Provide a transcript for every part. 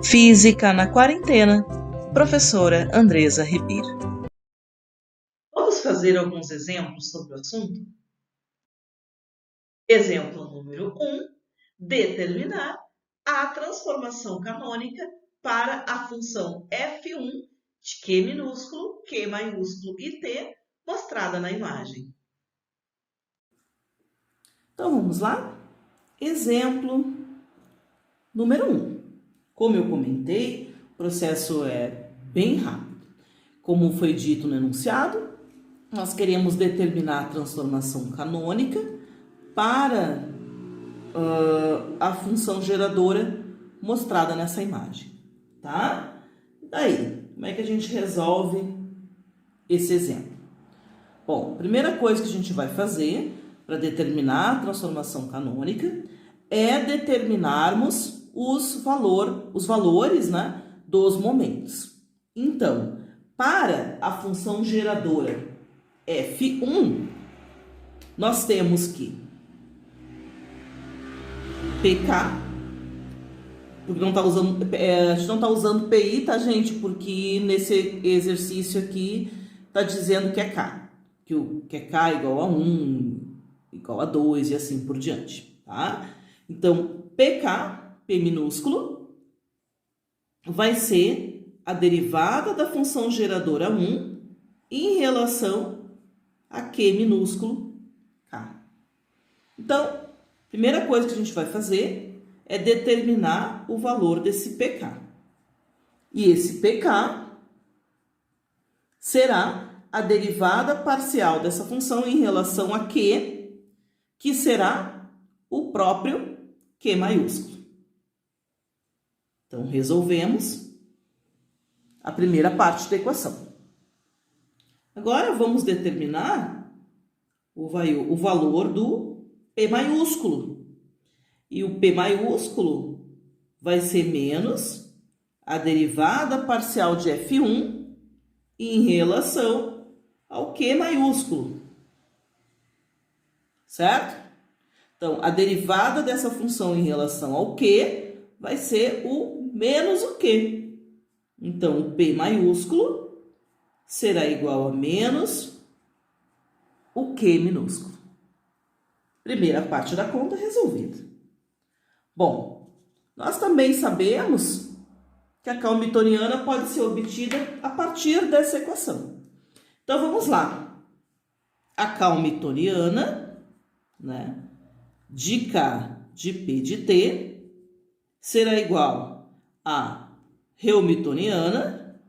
Física na Quarentena, professora Andresa Ribeiro. Vamos fazer alguns exemplos sobre o assunto? Exemplo número 1, determinar a transformação canônica para a função f1 de Q minúsculo, Q maiúsculo e T, mostrada na imagem. Então, vamos lá? Exemplo número 1. Como eu comentei, o processo é bem rápido. Como foi dito no enunciado, nós queremos determinar a transformação canônica para a função geradora mostrada nessa imagem, tá? Daí, como é que a gente resolve esse exemplo? Bom, a primeira coisa que a gente vai fazer para determinar a transformação canônica é determinarmos os valores, né, dos momentos. Então, para a função geradora f1, nós temos que pk, porque não tá usando, a gente não está usando pi, tá, gente? Porque nesse exercício aqui está dizendo que é k, que é k igual a 1, igual a 2 e assim por diante, tá? Então, pk, p minúsculo, vai ser a derivada da função geradora 1 em relação a q minúsculo k. Então, primeira coisa que a gente vai fazer é determinar o valor desse pk. E esse pk será a derivada parcial dessa função em relação a q, que será o próprio q maiúsculo. Então, resolvemos a primeira parte da equação. Agora, vamos determinar o valor do p maiúsculo. E o p maiúsculo vai ser menos a derivada parcial de f1 em relação ao q maiúsculo. Certo? Então, a derivada dessa função em relação ao q vai ser o menos o q. Então, o p maiúsculo será igual a menos o q minúsculo. Primeira parte da conta resolvida. Bom, nós também sabemos que a calmitoriana pode ser obtida a partir dessa equação. Então, vamos lá. A calmitoriana, né, de K de P de T será igual a Hamiltoniana,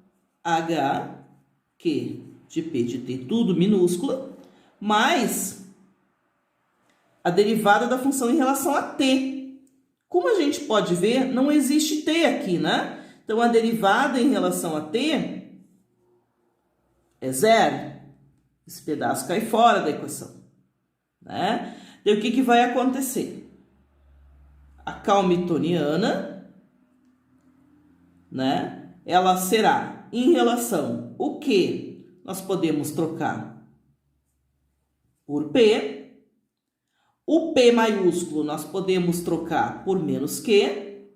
H, Q de P de T, tudo minúscula, mais a derivada da função em relação a T. Como a gente pode ver, não existe t aqui, né? Então, a derivada em relação a t é zero. Esse pedaço cai fora da equação, né? Então, o que vai acontecer? A calmitoriana, né? Ela será em relação o que nós podemos trocar por p. O P maiúsculo nós podemos trocar por menos Q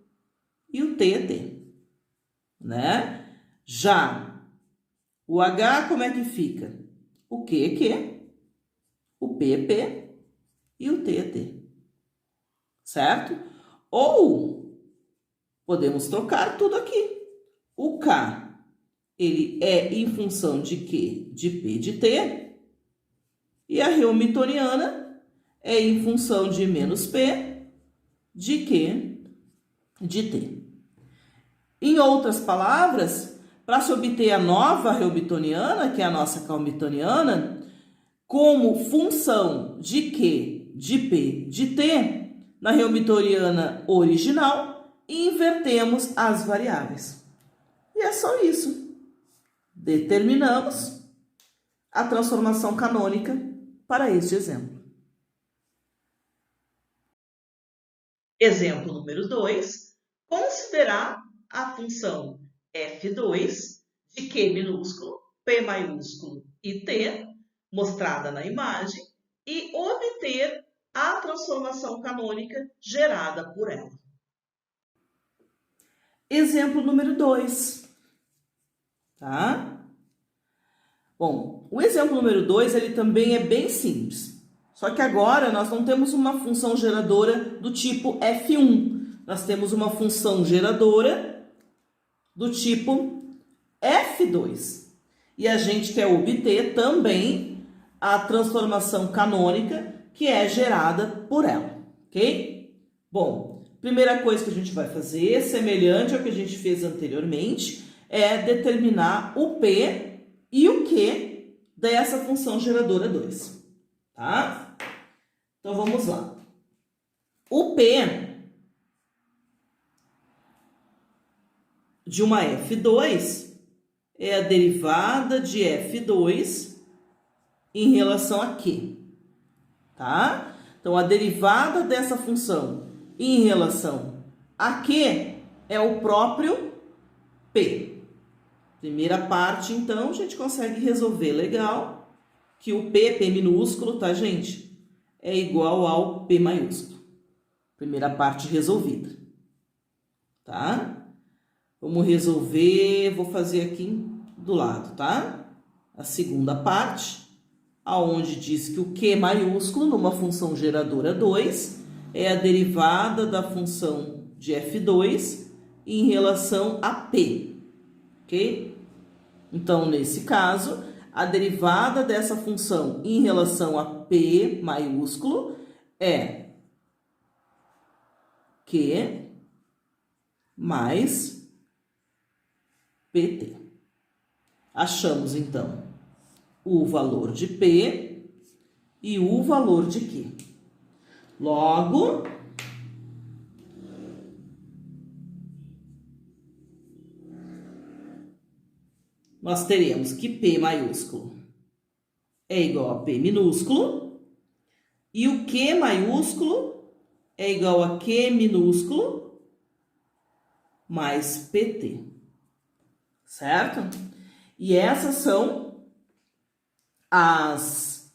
e o T é T, né? Já o H, como é que fica? O Q é Q, o P é P e o T é T, certo? Ou podemos trocar tudo aqui. O K, ele é em função de Q, de P, de T, e a hamiltoniana é em função de menos P, de Q, de T. Em outras palavras, para se obter a nova hamiltoniana, que é a nossa calmitoriana, como função de Q, de P, de T, na hamiltoniana original, invertemos as variáveis. E é só isso. Determinamos a transformação canônica para este exemplo. Exemplo número 2, considerar a função f2 de Q minúsculo, P maiúsculo e T, mostrada na imagem, e obter a transformação canônica gerada por ela. exemplo número 2, tá? Bom, o exemplo número 2, ele também é bem simples. Só que agora nós não temos uma função geradora do tipo F1. Nós temos uma função geradora do tipo F2. E a gente quer obter também a transformação canônica que é gerada por ela, ok? Bom, primeira coisa que a gente vai fazer, semelhante ao que a gente fez anteriormente, é determinar o P e o Q dessa função geradora 2, tá? Então, vamos lá. O P de uma F2 é a derivada de F2 em relação a Q, tá? Então, a derivada dessa função em relação a Q é o próprio P. Primeira parte, então, a gente consegue resolver legal que o P minúsculo, tá, gente? É igual ao P maiúsculo. Primeira parte resolvida, tá? Vamos resolver, vou fazer aqui do lado, tá? A segunda parte, aonde diz que o Q maiúsculo, numa função geradora 2, é a derivada da função de F2 em relação a P, ok? Então, nesse caso, a derivada dessa função em relação a P maiúsculo é Q mais PT. Achamos, então, o valor de P e o valor de Q. Logo, nós teremos que P maiúsculo é igual a P minúsculo e o Q maiúsculo é igual a Q minúsculo mais PT, certo? E essas são as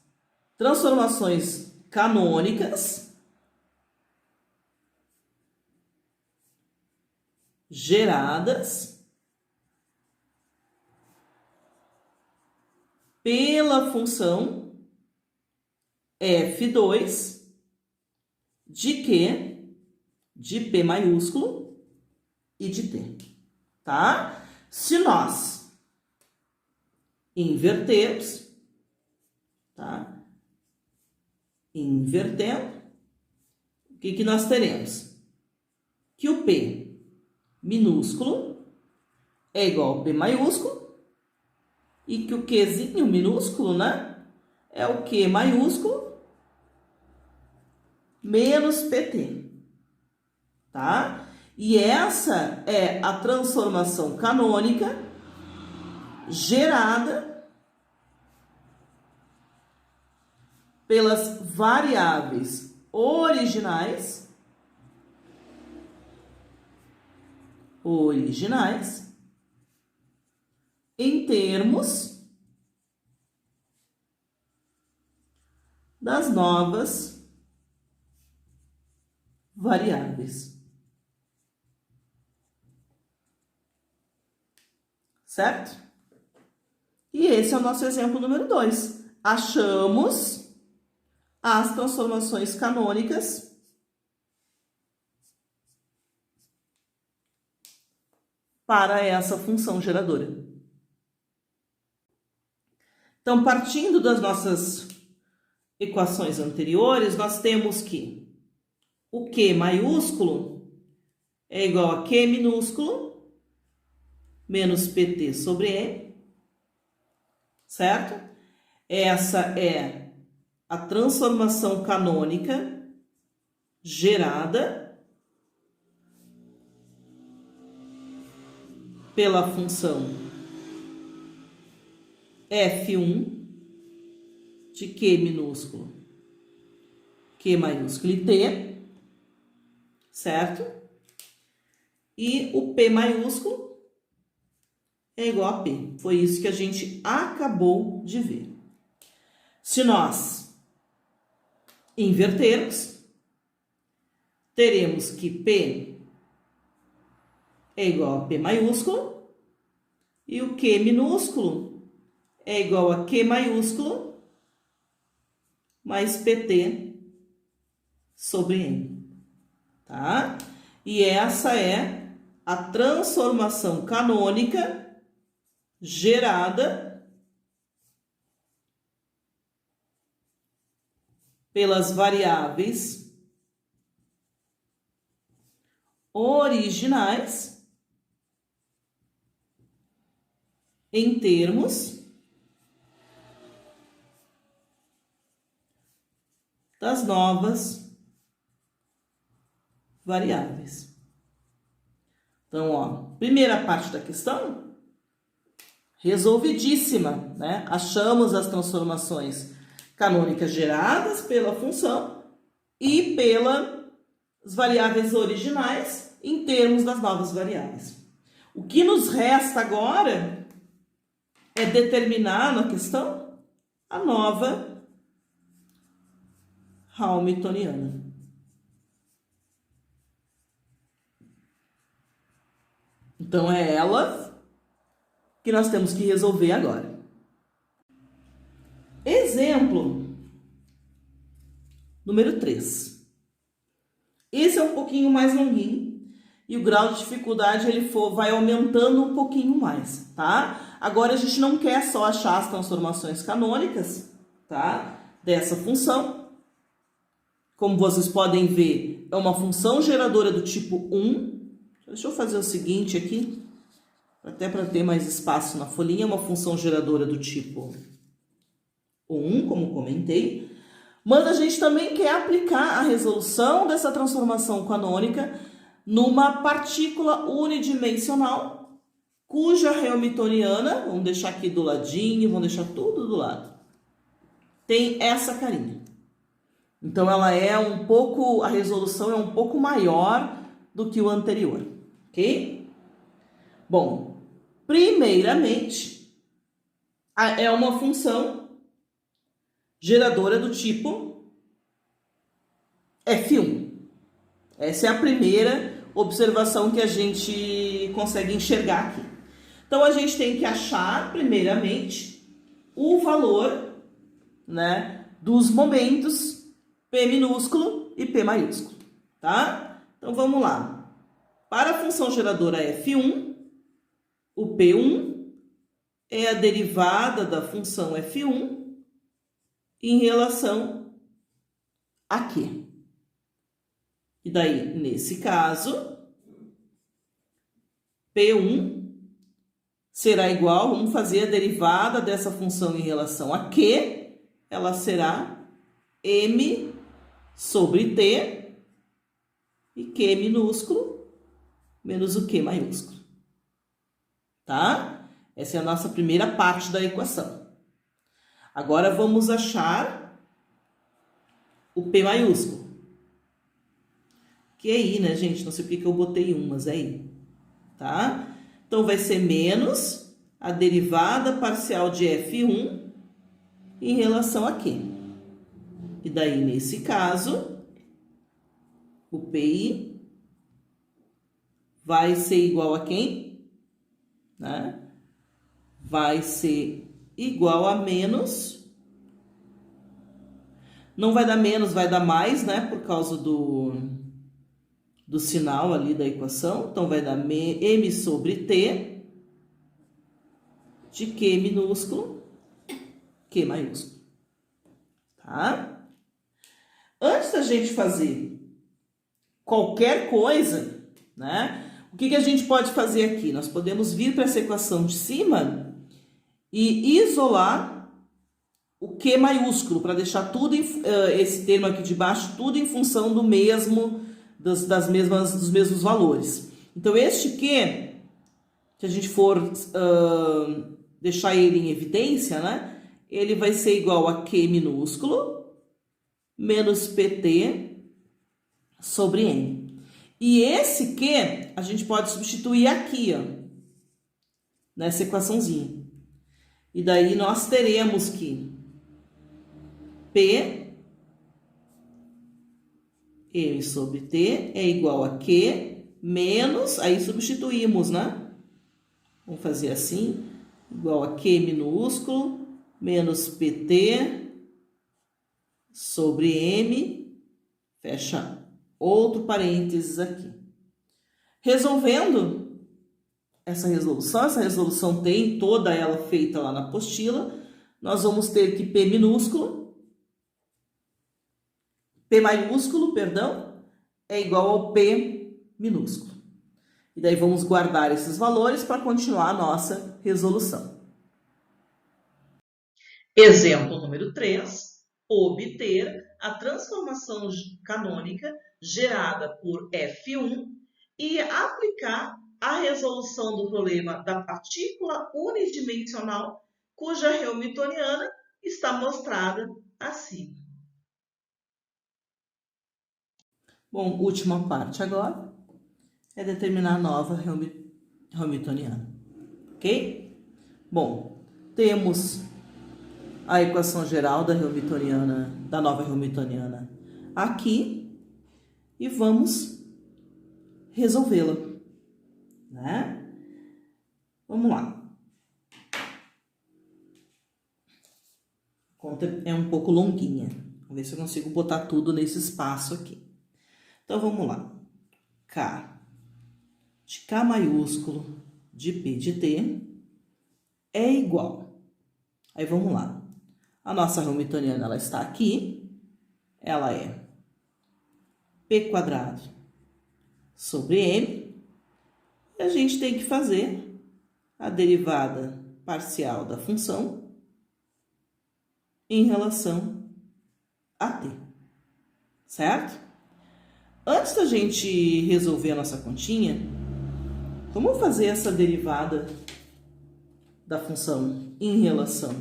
transformações canônicas geradas pela função F2 de Q, de P maiúsculo e de T, tá? Se nós invertermos, tá? Invertendo, o que nós teremos? Que o P minúsculo é igual ao P maiúsculo e que o Qzinho minúsculo, né, é o Q maiúsculo menos PT, tá? E essa é a transformação canônica gerada pelas variáveis originais em termos das novas variáveis. Certo? E esse é o nosso exemplo número 2. Achamos as transformações canônicas para essa função geradora. Então, partindo das nossas equações anteriores, nós temos que o Q maiúsculo é igual a Q minúsculo menos PT sobre E, certo? Essa é a transformação canônica gerada pela função F1 de Q minúsculo, Q maiúsculo e T, certo? E o P maiúsculo é igual a P. Foi isso que a gente acabou de ver. Se nós invertermos, teremos que P é igual a P maiúsculo e o Q minúsculo é igual a Q maiúsculo mais PT sobre N, tá? E essa é a transformação canônica gerada pelas variáveis originais em termos das novas variáveis. Então, ó, primeira parte da questão, resolvidíssima, né? Achamos as transformações canônicas geradas pela função e pelas variáveis originais em termos das novas variáveis. O que nos resta agora é determinar na questão a nova Hamiltoniana. Então, é ela que nós temos que resolver agora. Exemplo número 3. Esse é um pouquinho mais longuinho e o grau de dificuldade vai aumentando um pouquinho mais, tá? Agora a gente não quer só achar as transformações canônicas, tá? Dessa função. Como vocês podem ver, é uma função geradora do tipo 1. Deixa eu fazer o seguinte aqui, até para ter mais espaço na folhinha, uma função geradora do tipo 1, como comentei. Mas a gente também quer aplicar a resolução dessa transformação canônica numa partícula unidimensional, cuja Hamiltoniana, vamos deixar aqui do ladinho, vamos deixar tudo do lado, tem essa carinha. Então, ela é a resolução é um pouco maior do que o anterior, ok? Bom, primeiramente, é uma função geradora do tipo F1. Essa é a primeira observação que a gente consegue enxergar aqui. Então, a gente tem que achar, primeiramente, o valor, né, dos momentos P minúsculo e P maiúsculo, tá? Então, vamos lá. Para a função geradora F1, o P1 é a derivada da função F1 em relação a Q. E daí, nesse caso, P1 será igual, vamos fazer a derivada dessa função em relação a Q, ela será M sobre T e Q minúsculo menos o Q maiúsculo. Tá? Essa é a nossa primeira parte da equação. Agora vamos achar o P maiúsculo. Que é I, né, gente? Não sei porque que eu botei 1, mas é I. Tá? Então, vai ser menos a derivada parcial de F1 em relação a Q. E daí, nesse caso, o PI vai ser igual a quem? Né? Vai ser igual a menos. Não vai dar menos, vai dar mais, né? Por causa do sinal ali da equação. Então, vai dar M sobre T de Q minúsculo, Q maiúsculo. Tá? Antes da gente fazer qualquer coisa, né? O que a gente pode fazer aqui? Nós podemos vir para essa equação de cima e isolar o Q maiúsculo, para deixar tudo, esse termo aqui de baixo, tudo em função do mesmo, dos mesmos valores. Então, este Q, se a gente for deixar ele em evidência, né? Ele vai ser igual a Q minúsculo menos PT sobre N. E esse Q, a gente pode substituir aqui, ó, nessa equaçãozinha. E daí, nós teremos que P M sobre T é igual a Q menos, aí substituímos, né? Vamos fazer assim, igual a Q minúsculo, menos PT sobre M, fecha outro parênteses aqui. Resolvendo essa resolução tem toda ela feita lá na apostila, nós vamos ter que P maiúsculo, perdão, é igual ao P minúsculo. E daí vamos guardar esses valores para continuar a nossa resolução. Exemplo número 3. Obter a transformação canônica gerada por F1 e aplicar a resolução do problema da partícula unidimensional cuja hamiltoniana está mostrada acima. Bom, última parte agora é determinar a nova hamiltoniana, ok? Bom, temos a equação geral da nova hamiltoniana aqui e vamos resolvê-la, né? Vamos lá. A conta é um pouco longuinha. Vamos ver se eu consigo botar tudo nesse espaço aqui. Então, vamos lá. K de K maiúsculo de P de T é igual. Aí, vamos lá. A nossa hamiltoniana, ela está aqui. Ela é P quadrado sobre M. E a gente tem que fazer a derivada parcial da função em relação a t, certo? Antes da gente resolver a nossa continha, vamos fazer essa derivada da função em relação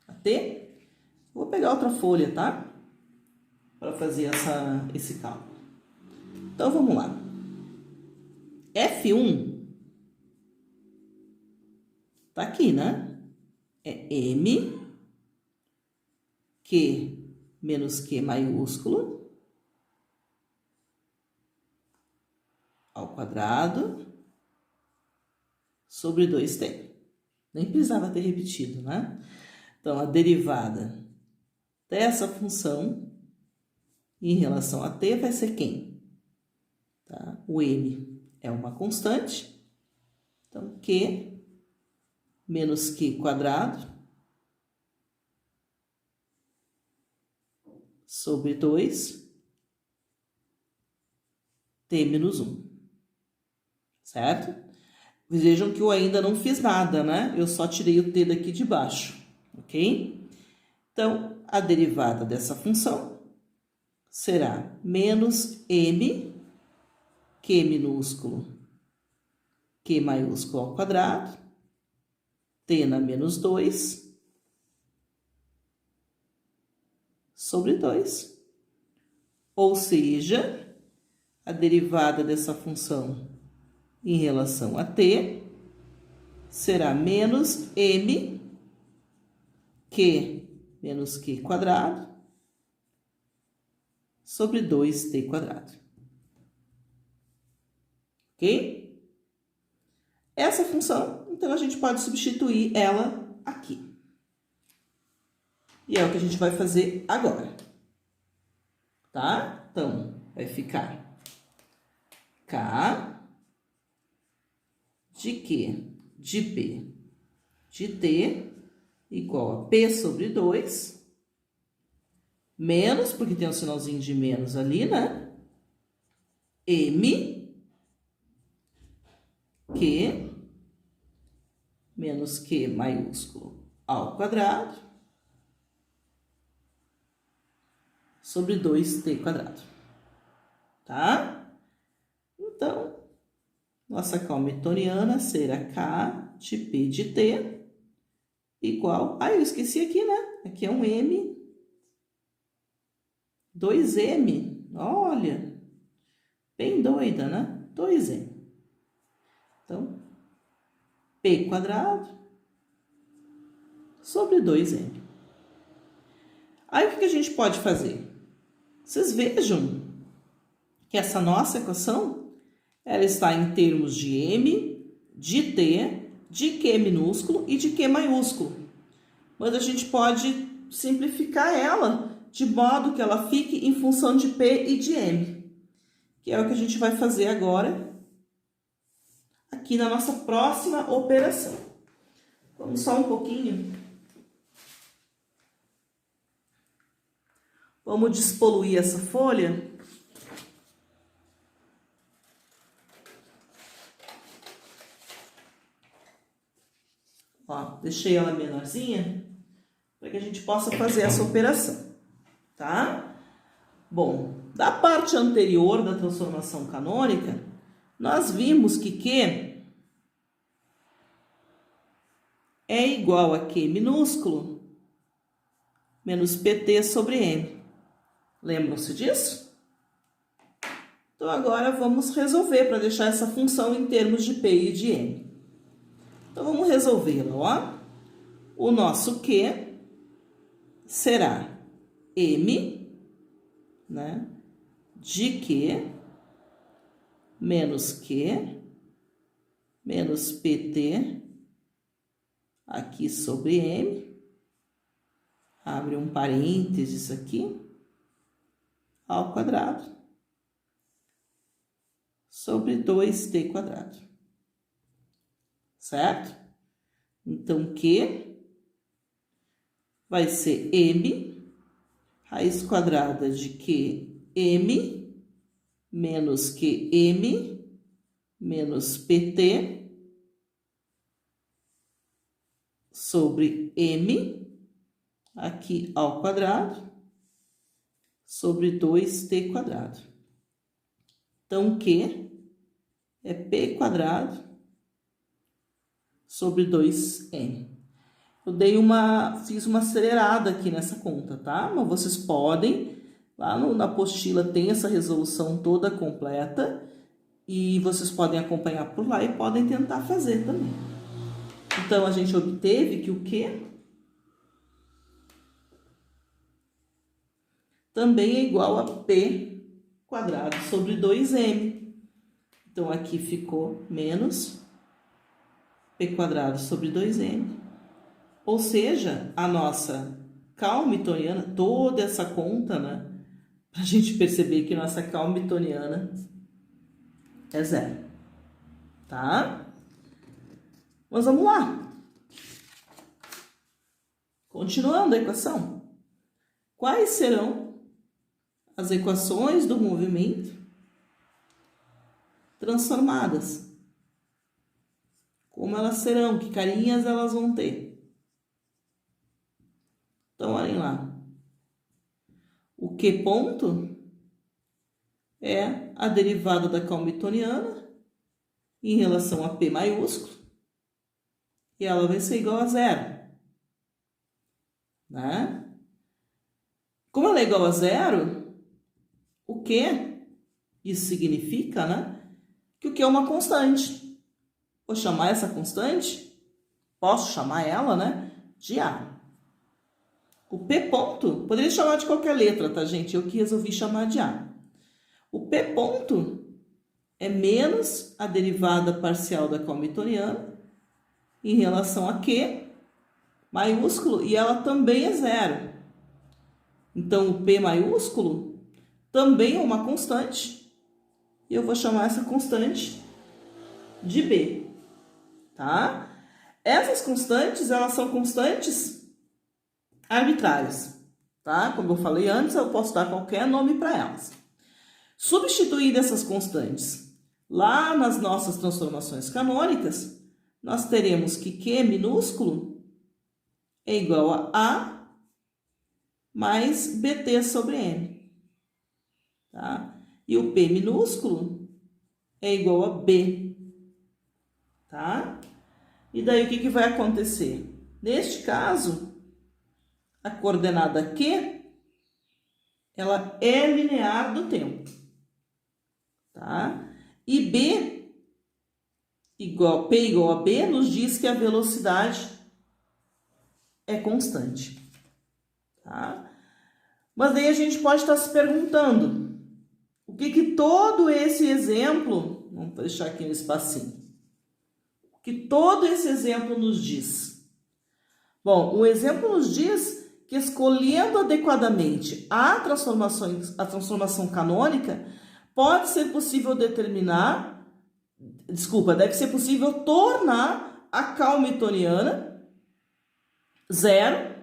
a t. Vou pegar outra folha, tá? Para fazer esse cálculo. Então, vamos lá. F1 tá aqui, né? É M Q menos Q maiúsculo ao quadrado sobre 2t. Nem precisava ter repetido, né? Então, a derivada dessa função em relação a t vai ser quem? Tá? O m é uma constante. Então, Q menos Q quadrado sobre 2 t menos 1, certo? Vejam que eu ainda não fiz nada, né? Eu só tirei o t daqui de baixo, ok? Então, a derivada dessa função será menos m, Q minúsculo, Q maiúsculo ao quadrado, t na menos 2, sobre 2. Ou seja, a derivada dessa função em relação a t será menos m q menos q quadrado sobre 2t quadrado. Ok? Essa função, então, a gente pode substituir ela aqui. E é o que a gente vai fazer agora. Tá? Então, vai ficar K de Q de P de T igual a P sobre 2, menos, porque tem um sinalzinho de menos ali, né? M Q menos Q maiúsculo ao quadrado sobre 2t quadrado, tá? Então, nossa hamiltoniana será K de P de T igual... Ah, eu esqueci aqui, né? Aqui é um M, 2M, olha, bem doida, né? 2M. Então, P quadrado sobre 2M. Aí, o que a gente pode fazer? Vocês vejam que essa nossa equação, Ela está em termos de M, de T, de Q minúsculo e de Q maiúsculo. Mas a gente pode simplificar ela de modo que ela fique em função de P e de M, que é o que a gente vai fazer agora aqui na nossa próxima operação. Vamos só um pouquinho. Vamos despoluir essa folha. Ó, deixei ela menorzinha para que a gente possa fazer essa operação, tá? Bom, da parte anterior da transformação canônica, nós vimos que Q é igual a Q minúsculo menos PT sobre M. Lembram-se disso? Então, agora vamos resolver para deixar essa função em termos de P e de M. Então, vamos resolvê-la, ó. O nosso Q será M, né, de Q menos Q menos PT aqui sobre M. Abre um parênteses aqui, ao quadrado, sobre 2t quadrado. Certo? Então, Q vai ser M, raiz quadrada de QM, menos QM, menos PT, sobre M, aqui ao quadrado, sobre 2t quadrado. Então, Q é P quadrado sobre 2M. Eu fiz uma acelerada aqui nessa conta, tá? Mas vocês podem, lá na apostila tem essa resolução toda completa e vocês podem acompanhar por lá e podem tentar fazer também. Então, a gente obteve que o Q também é igual a P quadrado sobre 2M. Então, aqui ficou menos P quadrado sobre 2M. Ou seja, a nossa cal newtoniana, toda essa conta, né? Para a gente perceber que nossa cal newtoniana é zero. Tá? Mas vamos lá. Continuando a equação. Quais serão as equações do movimento transformadas? Como elas serão? Que carinhas elas vão ter? Então, olhem lá. O Q ponto é a derivada da cal newtoniana em relação a P maiúsculo. E ela vai ser igual a zero. Né? Como ela é igual a zero, o Q, isso significa, né, que o Q é uma constante. Vou chamar essa constante, posso chamar ela, né, de A. O P ponto, poderia chamar de qualquer letra, tá, gente? Eu que resolvi chamar de A. O P ponto é menos a derivada parcial da cal newtoniana em relação a Q maiúsculo, e ela também é zero. Então, o P maiúsculo também é uma constante, e eu vou chamar essa constante de B, tá? Essas constantes, elas são constantes arbitrárias, tá? Como eu falei antes, eu posso dar qualquer nome para elas. Substituindo essas constantes lá nas nossas transformações canônicas, nós teremos que Q minúsculo é igual a mais BT sobre M, tá? E o P minúsculo é igual a B, tá? E daí o que vai acontecer? Neste caso, a coordenada Q, ela é linear do tempo, tá? E P igual a B nos diz que a velocidade é constante, tá? Mas aí a gente pode estar se perguntando, o que todo esse exemplo Vamos deixar aqui um espacinho. O que todo esse exemplo nos diz? Bom, o exemplo nos diz que escolhendo adequadamente a transformação canônica, pode ser possível deve ser possível tornar a cal newtoniana zero,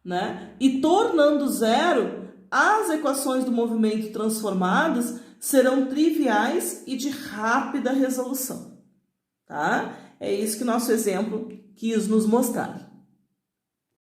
né? E tornando zero, as equações do movimento transformadas serão triviais e de rápida resolução, tá? É isso que nosso exemplo quis nos mostrar.